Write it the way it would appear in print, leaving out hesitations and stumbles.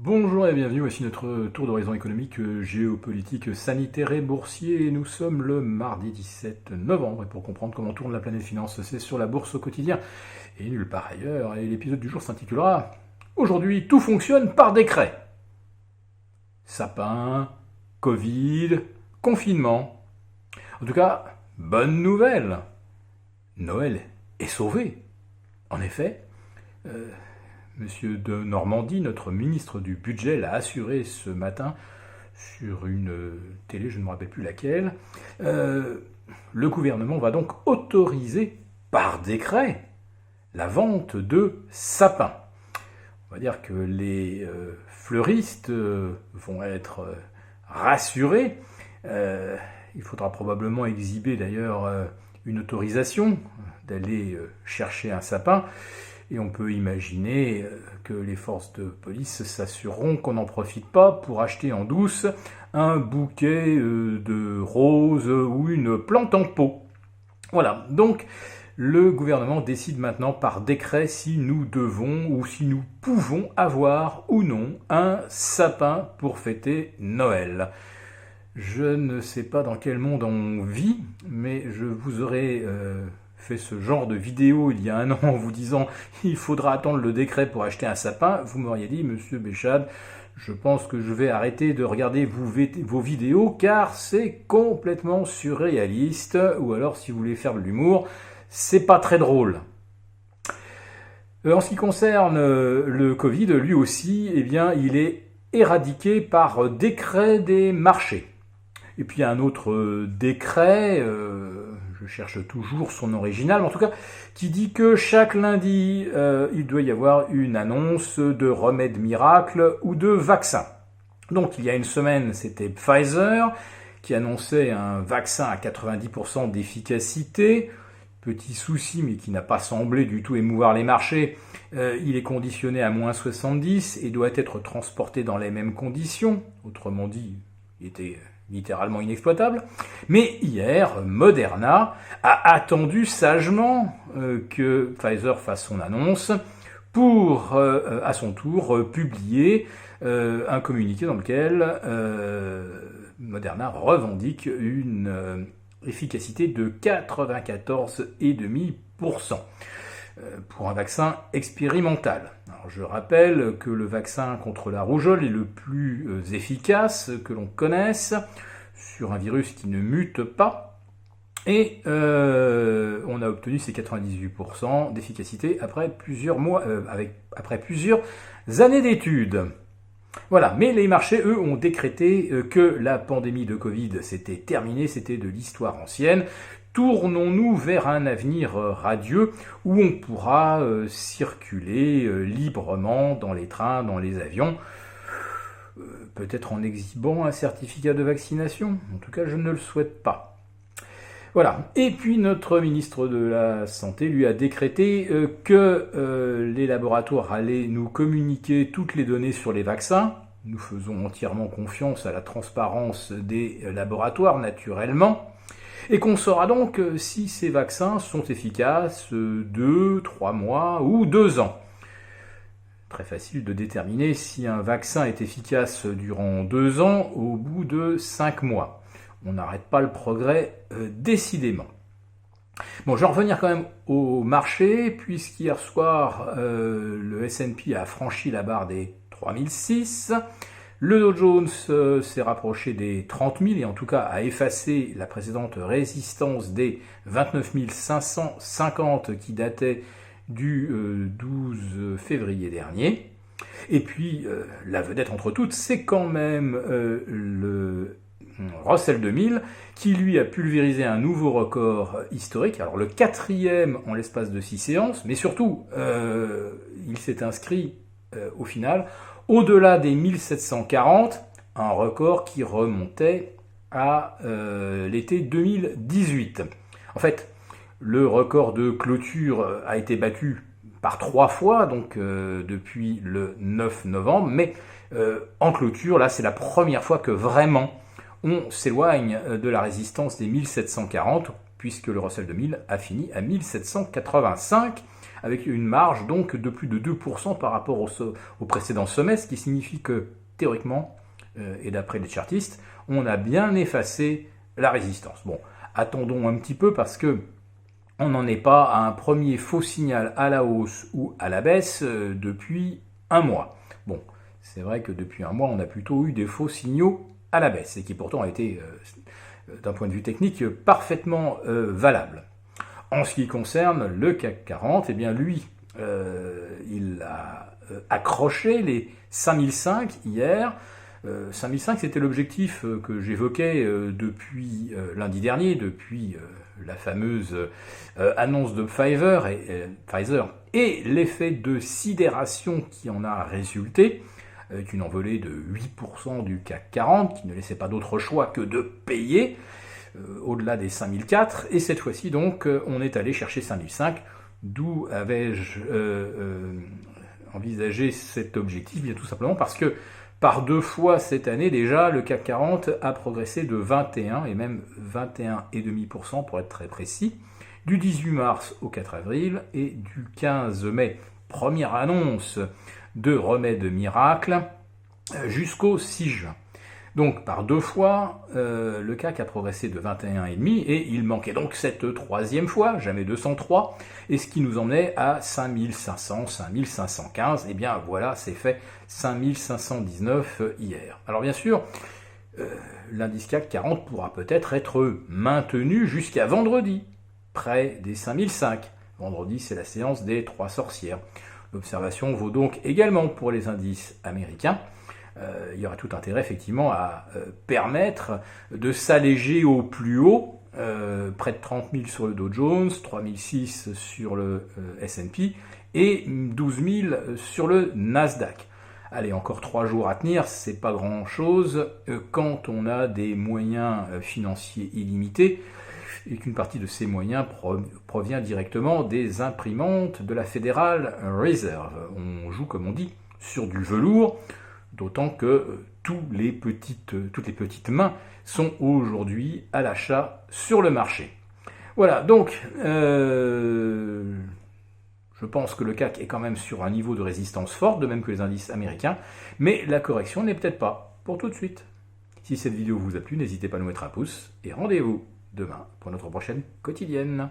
Bonjour et bienvenue, voici notre tour d'horizon économique, géopolitique, sanitaire et boursier. Nous sommes le mardi 17 novembre et pour comprendre comment tourne la planète finance, c'est sur la bourse au quotidien et nulle part ailleurs. Et l'épisode du jour s'intitulera « Aujourd'hui, tout fonctionne par décret ». Sapin, Covid, confinement. En tout cas, bonne nouvelle. Noël est sauvé. En effet, Monsieur de Normandie, notre ministre du Budget, l'a assuré ce matin sur une télé, je ne me rappelle plus laquelle. Le gouvernement va donc autoriser par décret la vente de sapins. On va dire que les fleuristes vont être rassurés. Il faudra probablement exhiber d'ailleurs une autorisation d'aller chercher un sapin. Et on peut imaginer que les forces de police s'assureront qu'on n'en profite pas pour acheter en douce un bouquet de roses ou une plante en pot. Voilà, donc le gouvernement décide maintenant par décret si nous devons ou si nous pouvons avoir ou non un sapin pour fêter Noël. Je ne sais pas dans quel monde on vit, mais je vous aurais fait ce genre de vidéo il y a un an en vous disant il faudra attendre le décret pour acheter un sapin, vous m'auriez dit, Monsieur Béchade, je pense que je vais arrêter de regarder vos vidéos car c'est complètement surréaliste, ou alors si vous voulez faire de l'humour, c'est pas très drôle. En ce qui concerne le Covid, lui aussi, eh bien, il est éradiqué par décret des marchés. Et puis il y a un autre décret, je cherche toujours son original, mais en tout cas, qui dit que chaque lundi, il doit y avoir une annonce de remède miracle ou de vaccin. Donc il y a une semaine, c'était Pfizer qui annonçait un vaccin à 90% d'efficacité. Petit souci, mais qui n'a pas semblé du tout émouvoir les marchés, il est conditionné à moins 70 et doit être transporté dans les mêmes conditions. Autrement dit, il était littéralement inexploitable. Mais hier, Moderna a attendu sagement que Pfizer fasse son annonce pour, à son tour, publier un communiqué dans lequel Moderna revendique une efficacité de 94,5% pour un vaccin expérimental. Alors, je rappelle que le vaccin contre la rougeole est le plus efficace que l'on connaisse sur un virus qui ne mute pas. Et on a obtenu ces 98% d'efficacité après plusieurs mois, après plusieurs années d'études. Voilà, mais les marchés, eux, ont décrété que la pandémie de Covid, c'était terminé, c'était de l'histoire ancienne. Tournons-nous vers un avenir radieux où on pourra circuler librement dans les trains, dans les avions, peut-être en exhibant un certificat de vaccination. En tout cas, je ne le souhaite pas. Voilà. Et puis notre ministre de la Santé lui a décrété que les laboratoires allaient nous communiquer toutes les données sur les vaccins. Nous faisons entièrement confiance à la transparence des laboratoires, naturellement. Et qu'on saura donc si ces vaccins sont efficaces 2, 3 mois ou 2 ans. Très facile de déterminer si un vaccin est efficace durant 2 ans au bout de 5 mois. On n'arrête pas le progrès décidément. Bon, je vais revenir quand même au marché, puisqu'hier soir, le S&P a franchi la barre des 3006. Le Dow Jones s'est rapproché des 30 000 et en tout cas a effacé la précédente résistance des 29 550 qui datait du 12 février dernier. Et puis la vedette entre toutes, c'est quand même le Russell 2000 qui lui a pulvérisé un nouveau record historique, alors le 4e en l'espace de 6 séances, mais surtout il s'est inscrit au final au-delà des 1740, un record qui remontait à l'été 2018. En fait, le record de clôture a été battu par 3 fois, donc depuis le 9 novembre, mais en clôture, là, c'est la première fois que vraiment on s'éloigne de la résistance des 1740, puisque le Russell 2000 a fini à 1785, avec une marge donc de plus de 2% par rapport au précédent semestre, ce qui signifie que théoriquement, et d'après les chartistes, on a bien effacé la résistance. Bon, attendons un petit peu parce que on n'en est pas à un premier faux signal à la hausse ou à la baisse depuis un mois. Bon, c'est vrai que depuis un mois, on a plutôt eu des faux signaux à la baisse, et qui pourtant ont été, d'un point de vue technique, parfaitement valables. En ce qui concerne le CAC 40, eh bien lui, il a accroché les 5005 hier. 5005, c'était l'objectif que j'évoquais depuis lundi dernier, depuis la fameuse annonce de Pfizer et l'effet de sidération qui en a résulté, avec une envolée de 8% du CAC 40, qui ne laissait pas d'autre choix que de payer au-delà des 5004, et cette fois-ci donc on est allé chercher 5005, d'où avais-je envisagé cet objectif, bien tout simplement parce que par 2 fois cette année déjà, le CAC 40 a progressé de 21 et même 21,5% pour être très précis, du 18 mars au 4 avril et du 15 mai, première annonce de remède miracle, jusqu'au 6 juin. Donc par 2 fois, le CAC a progressé de 21,5 et il manquait donc cette troisième fois, jamais 203, et ce qui nous emmenait à 5500, 5515, et bien voilà, c'est fait, 5519 hier. Alors bien sûr, l'indice CAC 40 pourra peut-être être maintenu jusqu'à vendredi, près des 5005. Vendredi, c'est la séance des 3 sorcières. L'observation vaut donc également pour les indices américains. Il y aura tout intérêt effectivement à permettre de s'alléger au plus haut, près de 30 000 sur le Dow Jones, 3 006 sur le S&P et 12 000 sur le Nasdaq. Allez, encore 3 jours à tenir, c'est pas grand chose quand on a des moyens financiers illimités et qu'une partie de ces moyens provient directement des imprimantes de la Federal Reserve. On joue, comme on dit, sur du velours, d'autant que toutes les petites mains sont aujourd'hui à l'achat sur le marché. Voilà, donc je pense que le CAC est quand même sur un niveau de résistance fort, de même que les indices américains, mais la correction n'est peut-être pas pour tout de suite. Si cette vidéo vous a plu, n'hésitez pas à nous mettre un pouce et rendez-vous demain pour notre prochaine quotidienne.